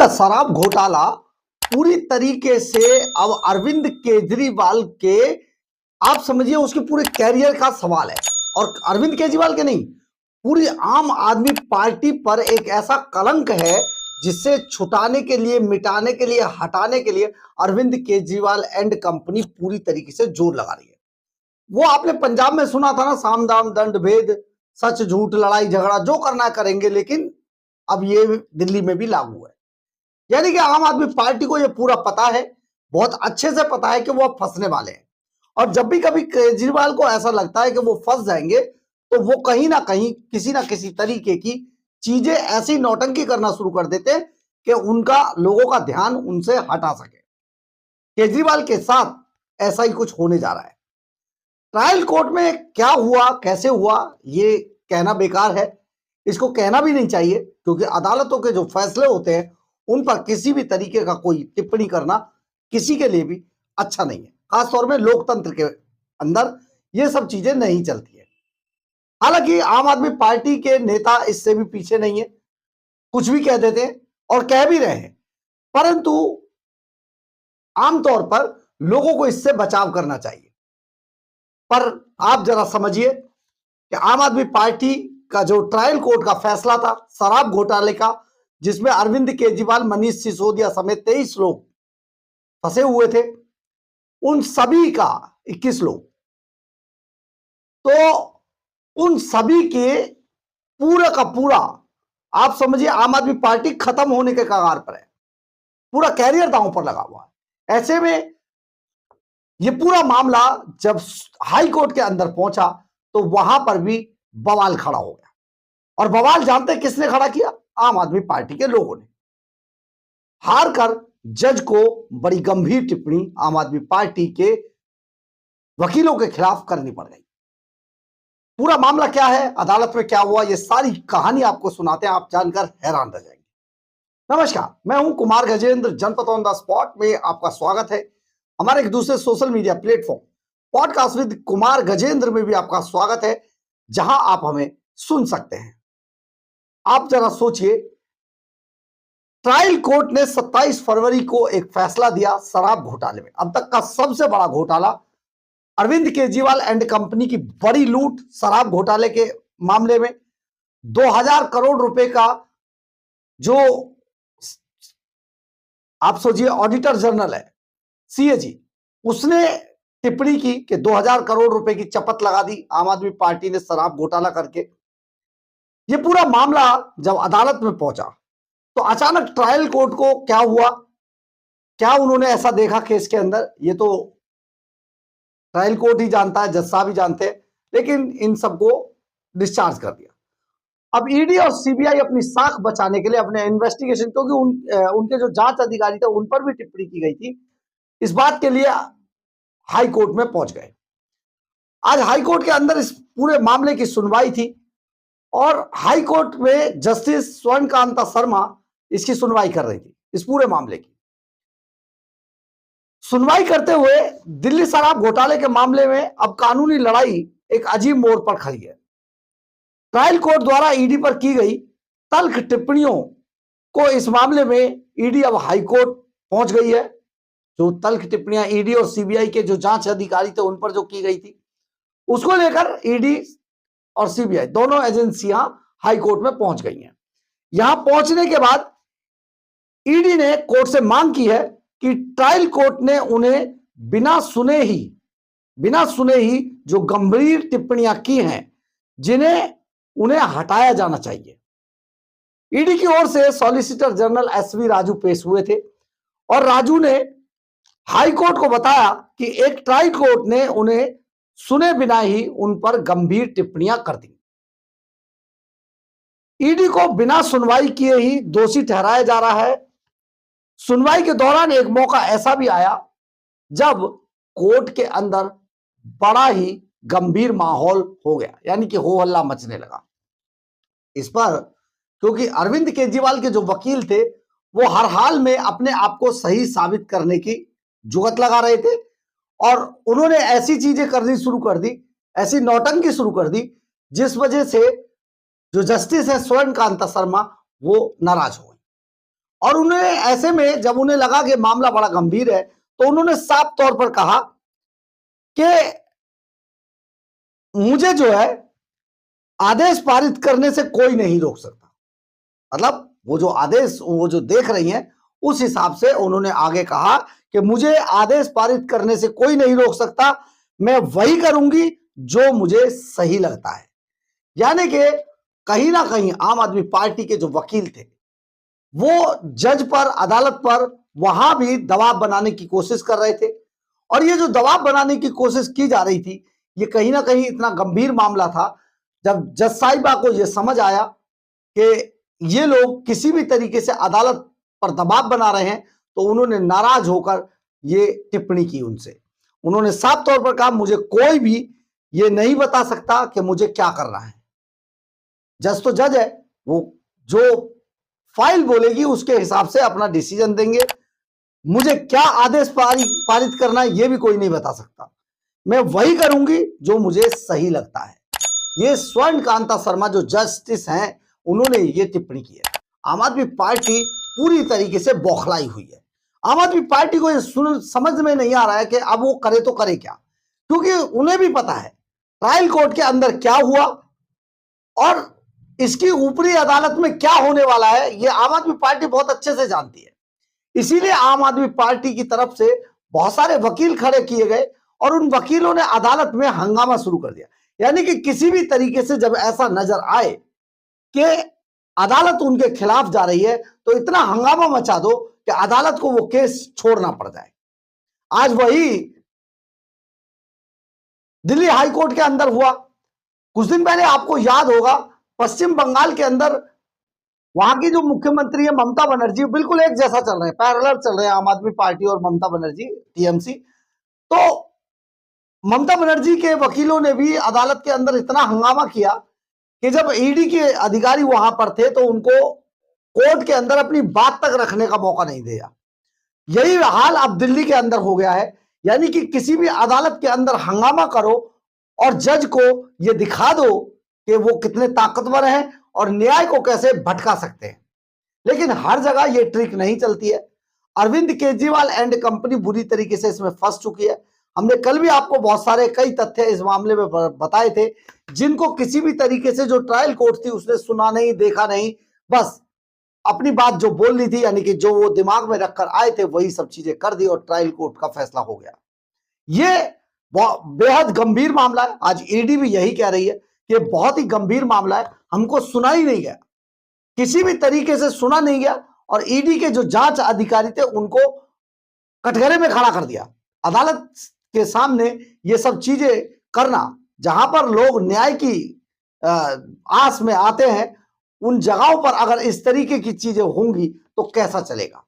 का शराब घोटाला पूरी तरीके से अब अरविंद केजरीवाल के, आप समझिए उसके पूरे कैरियर का सवाल है। और अरविंद केजरीवाल के नहीं, पूरी आम आदमी पार्टी पर एक ऐसा कलंक है जिससे छुटाने के लिए, मिटाने के लिए, हटाने के लिए अरविंद केजरीवाल एंड कंपनी पूरी तरीके से जोर लगा रही है। वो आपने पंजाब में सुना था ना, साम दाम दंड भेद, सच झूठ लड़ाई झगड़ा, जो करना करेंगे। लेकिन अब ये दिल्ली में भी लागू है। यानी कि आम आदमी पार्टी को यह पूरा पता है, बहुत अच्छे से पता है कि वो अब फंसने वाले हैं। और जब भी कभी केजरीवाल को ऐसा लगता है कि वो फंस जाएंगे, तो वो कहीं ना कहीं किसी ना किसी तरीके की चीजें ऐसी नौटंकी करना शुरू कर देते हैं कि उनका, लोगों का ध्यान उनसे हटा सके। केजरीवाल के साथ ऐसा ही कुछ होने जा रहा है। ट्रायल कोर्ट में क्या हुआ, कैसे हुआ, ये कहना बेकार है। इसको कहना भी नहीं चाहिए, क्योंकि अदालतों के जो फैसले होते हैं उन पर किसी भी तरीके का कोई टिप्पणी करना किसी के लिए भी अच्छा नहीं है। खासतौर में लोकतंत्र के अंदर ये सब चीजें नहीं चलती है। हालांकि आम आदमी पार्टी के नेता इससे भी पीछे नहीं है, कुछ भी कह देते हैं और कह भी रहे हैं, परंतु आमतौर पर लोगों को इससे बचाव करना चाहिए। पर आप जरा समझिए कि आम आदमी पार्टी का जो ट्रायल कोर्ट का फैसला था शराब घोटाले का, जिसमें अरविंद केजरीवाल, मनीष सिसोदिया समेत 23 लोग फंसे हुए थे, उन सभी का 21 लोग, तो उन सभी के पूरा का पूरा, आप समझिए आम आदमी पार्टी खत्म होने के कगार पर है। पूरा कैरियर दांव पर लगा हुआ है। ऐसे में यह पूरा मामला जब हाई कोर्ट के अंदर पहुंचा तो वहां पर भी बवाल खड़ा हो गया। और बवाल जानते किसने खड़ा किया? आम आदमी पार्टी के लोगों ने। हार कर जज को बड़ी गंभीर टिप्पणी आम आदमी पार्टी के वकीलों के खिलाफ करनी पड़ गई। पूरा मामला क्या है, अदालत में क्या हुआ, यह सारी कहानी आपको सुनाते हैं, आप जानकर हैरान रह जाएंगे। नमस्कार, मैं हूं कुमार गजेंद्र। जनपद ऑन द स्पॉट में आपका स्वागत है। हमारे एक दूसरे social media platform podcast with Kumar Gajendra में भी आपका स्वागत है, जहां आप हमें सुन सकते हैं। आप जरा सोचिए, ट्रायल कोर्ट ने 27 फरवरी को एक फैसला दिया शराब घोटाले में। अब तक का सबसे बड़ा घोटाला, अरविंद केजरीवाल एंड कंपनी की बड़ी लूट शराब घोटाले के मामले में 2000 करोड़ रुपए का, जो आप सोचिए ऑडिटर जनरल है सीएजी, उसने टिप्पणी की कि 2000 करोड़ रुपए की चपत लगा दी आम आदमी पार्टी ने शराब घोटाला करके। यह पूरा मामला जब अदालत में पहुंचा तो अचानक ट्रायल कोर्ट को क्या हुआ, क्या उन्होंने ऐसा देखा केस के अंदर, ये तो ट्रायल कोर्ट ही जानता है, जज साहब ही जानते हैं। लेकिन इन सबको डिस्चार्ज कर दिया। अब ईडी और सीबीआई अपनी साख बचाने के लिए, अपने इन्वेस्टिगेशन, क्योंकि उनके जो जांच अधिकारी थे उन पर भी टिप्पणी की गई थी, इस बात के लिए हाई कोर्ट में पहुंच गए। आज हाई कोर्ट के अंदर इस पूरे मामले की सुनवाई थी और हाई कोर्ट में जस्टिस स्वर्णकांता शर्मा इसकी सुनवाई कर रही थी। इस पूरे मामले की सुनवाई करते हुए दिल्ली शराब घोटाले के मामले में अब कानूनी लड़ाई एक अजीब मोड़ पर खड़ी है। ट्रायल कोर्ट द्वारा ईडी पर की गई तल्ख टिप्पणियों को इस मामले में ईडी अब हाई कोर्ट पहुंच गई है। जो तल्ख टिप्पणियां ईडी और सीबीआई के जो जांच अधिकारी थे उन पर जो की गई थी, उसको लेकर ईडी और सीबीआई दोनों एजेंसियां हाई कोर्ट में पहुंच गई हैं। यहां पहुंचने के बाद ईडी ने कोर्ट से मांग की है कि ट्रायल कोर्ट ने उन्हें बिना सुने ही जो गंभीर टिप्पणियां की हैं, जिन्हें उन्हें हटाया जाना चाहिए। ईडी की ओर से सॉलिसिटर जनरल एसवी राजू पेश हुए थे और राजू ने हाई कोर्ट को बताया कि एक ट्रायल कोर्ट ने उन्हें सुने बिना ही उन पर गंभीर टिप्पणियां कर दी। ईडी को बिना सुनवाई किए ही दोषी ठहराया जा रहा है। सुनवाई के दौरान एक मौका ऐसा भी आया जब कोर्ट के अंदर बड़ा ही गंभीर माहौल हो गया, यानी कि हो हल्ला मचने लगा। इस पर क्योंकि अरविंद केजरीवाल के जो वकील थे वो हर हाल में अपने आप को सही साबित करने की जुगत लगा रहे थे और उन्होंने ऐसी चीजें करनी शुरू कर दी, ऐसी नौटंकी शुरू कर दी, जिस वजह से जो जस्टिस है स्वर्णकांता शर्मा वो नाराज हो गए। और उन्हें ऐसे में जब उन्हें लगा कि मामला बड़ा गंभीर है तो उन्होंने साफ तौर पर कहा कि मुझे जो है आदेश पारित करने से कोई नहीं रोक सकता। मतलब वो जो आदेश वो जो देख रही हैं उस हिसाब से उन्होंने आगे कहा कि मुझे आदेश पारित करने से कोई नहीं रोक सकता, मैं वही करूंगी जो मुझे सही लगता है। यानी कि कहीं ना कहीं आम आदमी पार्टी के जो वकील थे वो जज पर, अदालत पर वहां भी दबाव बनाने की कोशिश कर रहे थे। और ये जो दबाव बनाने की कोशिश की जा रही थी, ये कहीं ना कहीं इतना गंभीर मामला था। जब जज साहिबा को यह समझ आया कि ये लोग किसी भी तरीके से अदालत पर दबाव बना रहे हैं, तो उन्होंने नाराज होकर ये टिप्पणी की उनसे। उन्होंने साफ तौर पर कहा मुझे कोई भी ये नहीं बता सकता कि मुझे क्या करना है। जज तो जज है, वो जो फाइल बोलेगी उसके हिसाब से अपना डिसीजन देंगे। मुझे क्या आदेश पारित करना है ये भी कोई नहीं बता सकता, मैं वही करूंगी जो मुझे सही लगता है। ये स्वर्ण कांता शर्मा जो जस्टिस हैं उन्होंने ये टिप्पणी की है। आम आदमी पार्टी पूरी तरीके से बौखलाई हुई है। आम आदमी पार्टी को ये समझ में नहीं आ रहा है कि अब वो करे तो करे क्या, क्योंकि उन्हें भी पता है ट्रायल कोर्ट के अंदर क्या हुआ और इसकी ऊपरी अदालत में क्या होने वाला है, ये आम आदमी पार्टी बहुत अच्छे से जानती है। इसीलिए आम आदमी पार्टी की तरफ से बहुत सारे वकील खड़े किए गए और उन वकीलों ने अदालत में हंगामा शुरू कर दिया। यानी कि किसी भी तरीके से जब ऐसा नजर आए कि अदालत उनके खिलाफ जा रही है तो इतना हंगामा मचा दो कि अदालत को वो केस छोड़ना पड़ जाए। आज वही दिल्ली हाई कोर्ट के अंदर हुआ। कुछ दिन पहले आपको याद होगा पश्चिम बंगाल के अंदर वहां की जो मुख्यमंत्री है ममता बनर्जी, बिल्कुल एक जैसा चल रहे हैं, पैरेलल चल रहे हैं आम आदमी पार्टी और ममता बनर्जी टीएमसी। तो ममता बनर्जी के वकीलों ने भी अदालत के अंदर इतना हंगामा किया कि जब ईडी के अधिकारी वहां पर थे तो उनको कोर्ट के अंदर अपनी बात तक रखने का मौका नहीं दिया। यही हाल अब दिल्ली के अंदर हो गया है। यानी कि किसी भी अदालत के अंदर हंगामा करो और जज को यह दिखा दो कि वो कितने ताकतवर हैं और न्याय को कैसे भटका सकते हैं। लेकिन हर जगह ये ट्रिक नहीं चलती है। अरविंद केजरीवाल एंड कंपनी बुरी तरीके से इसमें फंस चुकी है। हमने कल भी आपको बहुत सारे कई तथ्य इस मामले में बताए थे, जिनको किसी भी तरीके से जो ट्रायल कोर्ट थी उसने सुना नहीं, देखा नहीं, बस अपनी बात जो बोल ली थी यानी कि जो वो दिमाग में रखकर आए थे वही सब चीजें कर दी और ट्रायल कोर्ट का फैसला हो गया। ये बेहद गंभीर मामला है। आज ईडी भी यही कह रही है कि बहुत ही गंभीर मामला है, हमको सुना ही नहीं गया, किसी भी तरीके से सुना नहीं गया और ईडी के जो जांच अधिकारी थे उनको कटघरे में खड़ा कर दिया। अदालत के सामने ये सब चीजें करना, जहां पर लोग न्याय की आस में आते हैं, उन जगहों पर अगर इस तरीके की चीजें होंगी तो कैसा चलेगा।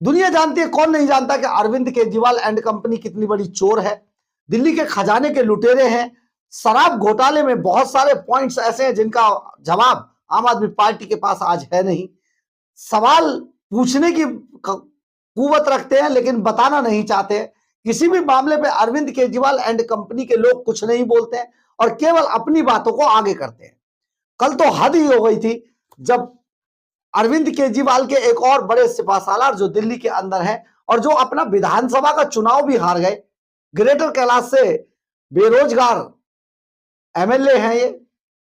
दुनिया जानती है, कौन नहीं जानता कि अरविंद केजरीवाल एंड कंपनी कितनी बड़ी चोर है, दिल्ली के खजाने के लुटेरे हैं। शराब घोटाले में बहुत सारे पॉइंट्स ऐसे हैं जिनका जवाब आम आदमी पार्टी के पास आज है नहीं। सवाल पूछने की कुवत रखते हैं लेकिन बताना नहीं चाहते। किसी भी मामले पे अरविंद केजरीवाल एंड कंपनी के लोग कुछ नहीं बोलते हैं और केवल अपनी बातों को आगे करते हैं। कल तो हद ही हो गई थी जब अरविंद केजरीवाल के एक और बड़े सिपहसालार जो दिल्ली के अंदर हैं और जो अपना विधानसभा का चुनाव भी हार गए, ग्रेटर कैलाश से बेरोजगार एमएलए हैं, ये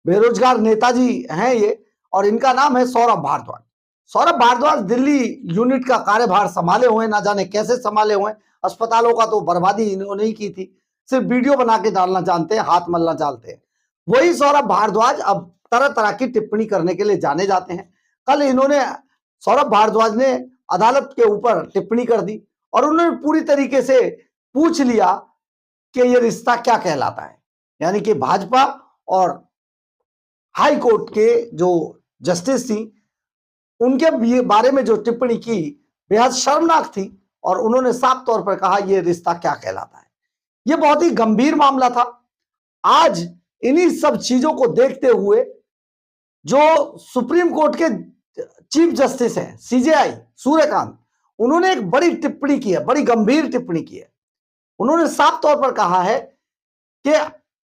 बेरोजगार नेताजी हैं ये, और इनका नाम है सौरभ भारद्वाज। सौरभ भारद्वाज दिल्ली यूनिट का कार्यभार संभाले हुए, ना जाने कैसे संभाले हुए। अस्पतालों का तो बर्बादी इन्होंने ही की थी, सिर्फ वीडियो बना के डालना जानते हैं, हाथ मलना जानते हैं। वही सौरभ भारद्वाज अब तरह तरह की टिप्पणी करने के लिए जाने जाते हैं। कल इन्होंने, सौरभ भारद्वाज ने अदालत के ऊपर टिप्पणी कर दी और उन्होंने पूरी तरीके से पूछ लिया कि यह रिश्ता क्या कहलाता है। यानी कि भाजपा और हाई कोर्ट के जो जस्टिस थी उनके बारे में जो टिप्पणी की बेहद शर्मनाक थी और उन्होंने साफ तौर पर कहा यह रिश्ता क्या कहलाता है। यह बहुत ही गंभीर मामला था। आज इन्हीं सब चीजों को देखते हुए जो सुप्रीम कोर्ट के चीफ जस्टिस हैं सीजेआई सूर्यकांत, उन्होंने एक बड़ी टिप्पणी की है, बड़ी गंभीर टिप्पणी की है। उन्होंने साफ तौर पर कहा है कि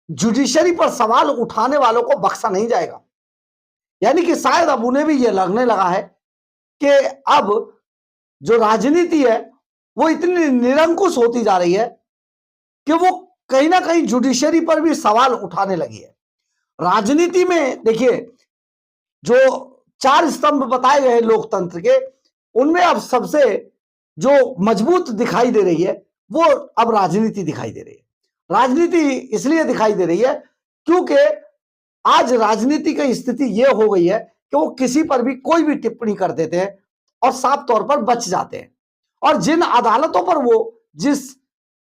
जुडिशरी पर सवाल उठाने वालों को बख्शा नहीं जाएगा। यानी कि शायद अब उन्हें भी यह लगने लगा है कि अब जो राजनीति है वो इतनी निरंकुश होती जा रही है कि वो कहीं ना कहीं जुडिशरी पर भी सवाल उठाने लगी है। राजनीति में देखिए, जो 4 स्तंभ बताए गए लोकतंत्र के, उनमें अब सबसे जो मजबूत दिखाई दे रही है वो अब राजनीति दिखाई दे रही है। राजनीति इसलिए दिखाई दे रही है क्योंकि आज राजनीति की स्थिति यह हो गई है कि वो किसी पर भी कोई भी टिप्पणी कर देते हैं और साफ तौर पर बच जाते हैं। और जिन अदालतों पर वो जिस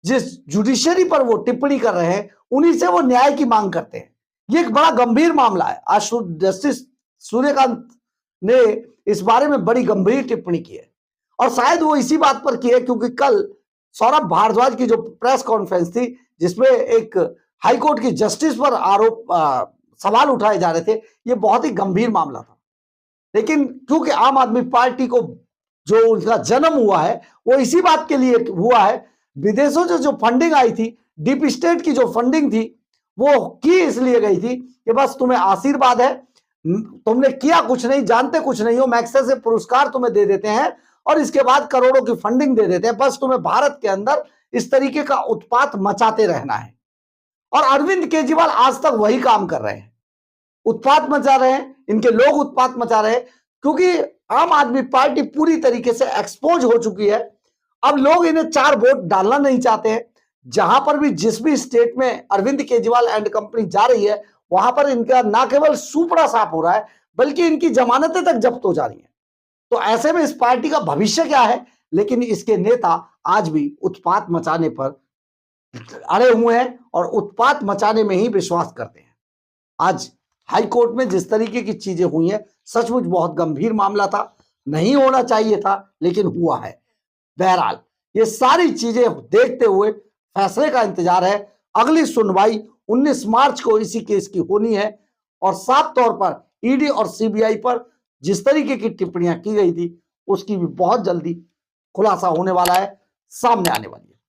जिस जुडिशरी पर वो टिप्पणी कर रहे हैं, उन्हीं से वो न्याय की मांग करते हैं। ये एक बड़ा गंभीर मामला है। आज जस्टिस सूर्यकांत ने इस बारे में बड़ी गंभीर टिप्पणी की है और शायद वो इसी बात पर की है क्योंकि कल सौरभ भारद्वाज की जो प्रेस कॉन्फ्रेंस थी, जिसमें एक हाईकोर्ट की जस्टिस पर सवाल उठाए जा रहे थे, ये बहुत ही गंभीर मामला था। लेकिन क्योंकि आम आदमी पार्टी को जो उनका जन्म हुआ है वो इसी बात के लिए हुआ है, विदेशों से जो फंडिंग आई थी, डीप स्टेट की जो फंडिंग थी, वो की इसलिए गई थी कि बस तुम्हें आशीर्वाद है, तुमने किया कुछ नहीं, जानते कुछ नहीं हो, मैग्सेसे से पुरस्कार तुम्हें दे देते हैं और इसके बाद करोड़ों की फंडिंग दे देते हैं, बस तुम्हें भारत के अंदर इस तरीके का उत्पात मचाते रहना है। और अरविंद केजरीवाल आज तक वही काम कर रहे हैं, उत्पात मचा रहे हैं, इनके लोग उत्पात मचा रहे हैं क्योंकि आम आदमी पार्टी पूरी तरीके से एक्सपोज हो चुकी है। अब लोग इन्हें 4 वोट डालना नहीं चाहते हैं। जहां पर भी जिस भी स्टेट में अरविंद केजरीवाल एंड कंपनी जा रही है, वहां पर इनका ना केवल सूपड़ा साफ हो रहा है बल्कि इनकी जमानतें तक जब्त हो जा रही हैं। तो ऐसे में इस पार्टी का भविष्य क्या है? लेकिन इसके नेता आज भी उत्पात मचाने पर अड़े हुए हैं और उत्पात मचाने में ही विश्वास करते हैं। आज हाई कोर्ट में जिस तरीके की चीजें हुई हैं, सचमुच बहुत गंभीर मामला था, नहीं होना चाहिए था, लेकिन हुआ है। बहरहाल ये सारी चीजें देखते हुए फैसले का इंतजार है। अगली सुनवाई 19 मार्च को इसी केस की होनी है और साफ तौर पर ईडी और सीबीआई पर जिस तरीके की टिप्पणियां की गई थी उसकी भी बहुत जल्दी खुलासा होने वाला है, सामने आने वाली है।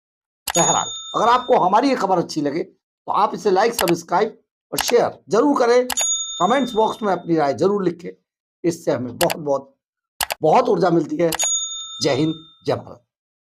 बहरहाल अगर आपको हमारी ये खबर अच्छी लगे तो आप इसे लाइक, सब्सक्राइब और शेयर जरूर करें। कमेंट्स बॉक्स में अपनी राय जरूर लिखें, इससे हमें बहुत बहुत बहुत ऊर्जा मिलती है। जय हिंद, जय भारत।